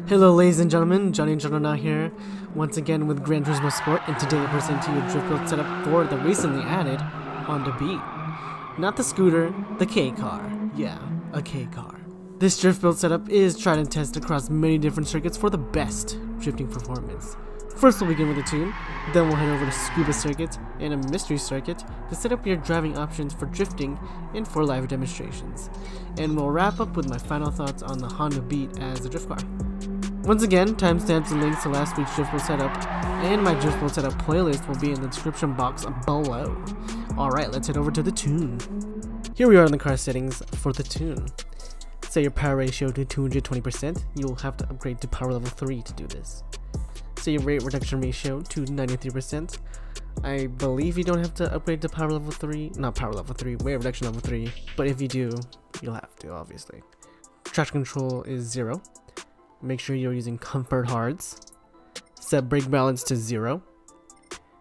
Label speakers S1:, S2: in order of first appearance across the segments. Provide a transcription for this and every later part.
S1: Hello ladies and gentlemen, Johnny and Jonah here, once again with Gran Turismo Sport, and today I present to you a drift build setup for the recently added Honda Beat. Not the scooter, the K car. Yeah, a K car. This drift build setup is tried and tested across many different circuits for the best drifting performance. First we'll begin with a tune, then we'll head over to Tsukuba Circuit and a mystery circuit to set up your driving options for drifting and for live demonstrations. And we'll wrap up with my final thoughts on the Honda Beat as a drift car. Once again, timestamps and links to last week's drift build setup and my drift build setup playlist will be in the description box below. Alright, let's head over to the tune. Here we are in the car settings for the tune. Set your power ratio to 220%, you'll have to upgrade to power level 3 to do this. Set your rate reduction ratio to 93%. I believe you don't have to upgrade to power level 3, not power level 3, rate reduction level 3, but if you do, you'll have to obviously. Traction control is 0. Make sure you're using comfort hards. Set brake balance to 0.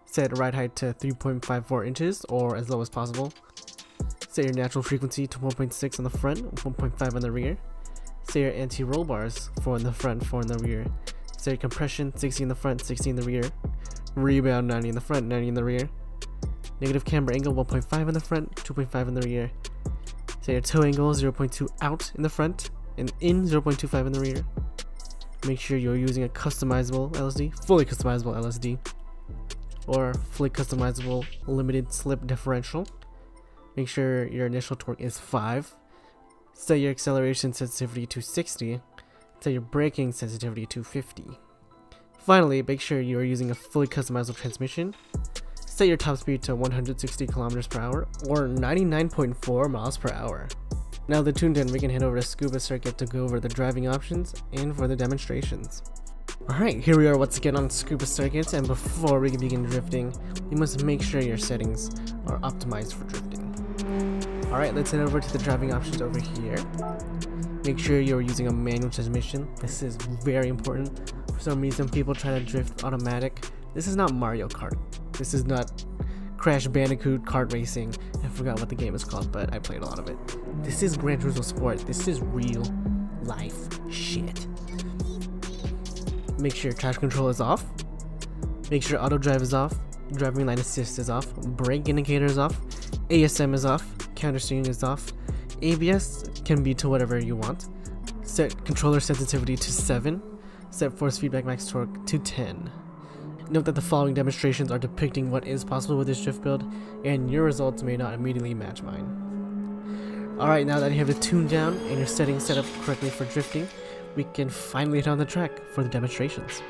S1: Set ride height to 3.54 inches or as low as possible. Set your natural frequency to 1.6 on the front, 1.5 on the rear. Set your anti-roll bars, 4 in the front, 4 in the rear. Set your compression, 60 in the front, 60 in the rear. Rebound, 90 in the front, 90 in the rear. Negative camber angle, 1.5 in the front, 2.5 in the rear. Set your toe angle, 0.2 out in the front, and in 0.25 in the rear. Make sure you're using a customizable LSD, fully customizable LSD, or fully customizable limited slip differential. Make sure your initial torque is 5. Set your acceleration sensitivity to 60. Set your braking sensitivity to 50. Finally, make sure you are using a fully customizable transmission. Set your top speed to 160 km per hour or 99.4 miles per hour. Now the tuned in, we can head over to Tsukuba Circuit to go over the driving options and for the demonstrations. Alright, here we are once again on Tsukuba Circuit, and before we begin drifting, you must make sure your settings are optimized for drifting. Alright, let's head over to the driving options over here. Make sure you're using a manual transmission. This is very important. For some reason, people try to drift automatic. This is not Mario Kart. This is not Crash Bandicoot kart racing. I forgot what the game is called, but I played a lot of it. This is Gran Turismo Sport. This is real life shit. Make sure traction control is off. Make sure auto drive is off. Driving line assist is off. Brake indicator is off. ASM is off. Counter steering is off. ABS can be to whatever you want. Set controller sensitivity to 7. Set force feedback max torque to 10. Note that the following demonstrations are depicting what is possible with this drift build, and your results may not immediately match mine. Alright, now that you have the tune down and your settings set up correctly for drifting, we can finally hit on the track for the demonstrations.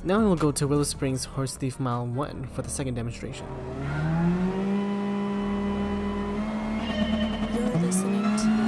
S1: Now we'll go to Willow Springs Horse Thief Mile 1 for the second demonstration.
S2: You're listening to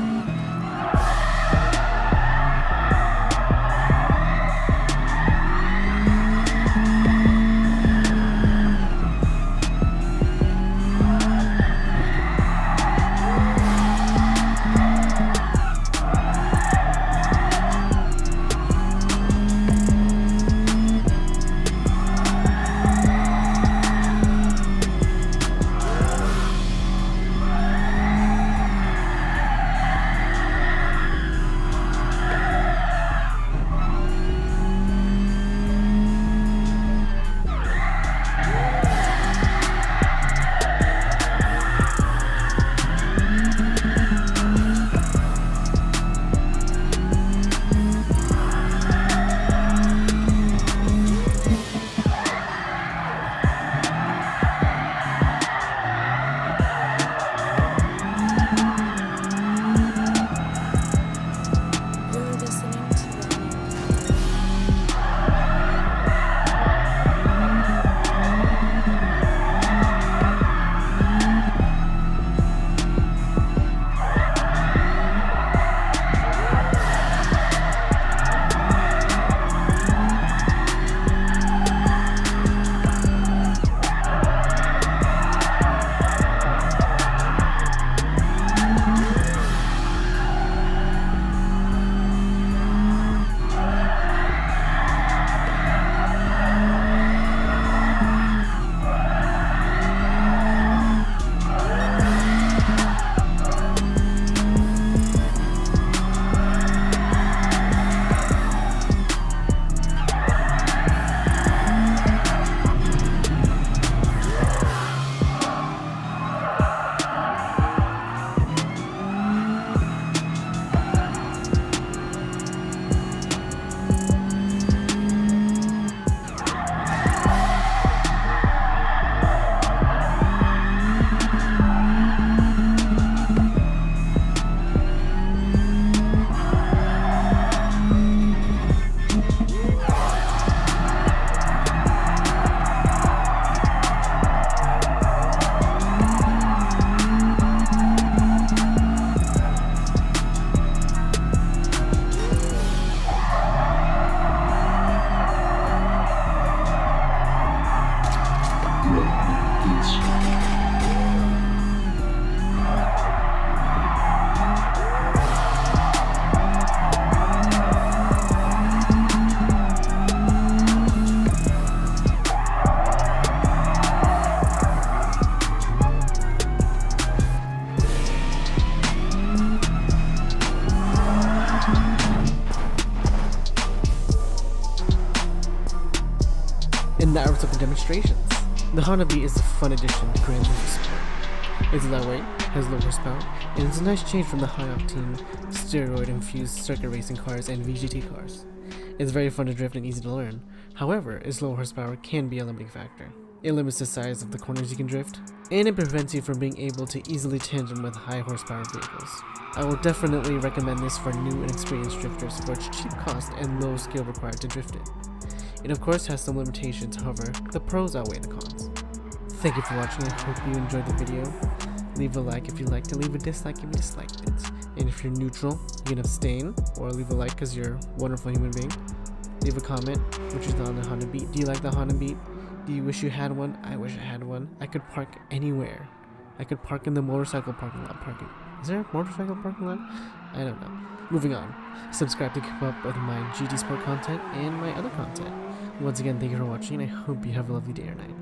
S1: And that wraps up the demonstrations. The Honda Beat is a fun addition to Gran Turismo Sport. It's lightweight, has low horsepower, and it's a nice change from the high-octane, steroid-infused circuit racing cars and VGT cars. It's very fun to drift and easy to learn. However, its low horsepower can be a limiting factor. It limits the size of the corners you can drift, and it prevents you from being able to easily tangent with high horsepower vehicles. I will definitely recommend this for new and experienced drifters for its cheap cost and low skill required to drift it. It of course has some limitations, however, the pros outweigh the cons. Thank you for watching, I hope you enjoyed the video. Leave a like if you liked it, leave a dislike if you disliked it. And if you're neutral, you can abstain, or leave a like because you're a wonderful human being. Leave a comment, which is on the Honda Beat. Do you like the Honda Beat? Do you wish you had one? I wish I had one. I could park anywhere. I could park in the motorcycle parking lot parking. Is there a motorcycle parking lot? I don't know. Moving on. Subscribe to keep up with my GT Sport content and my other content. Once again, thank you for watching. I hope you have a lovely day or night.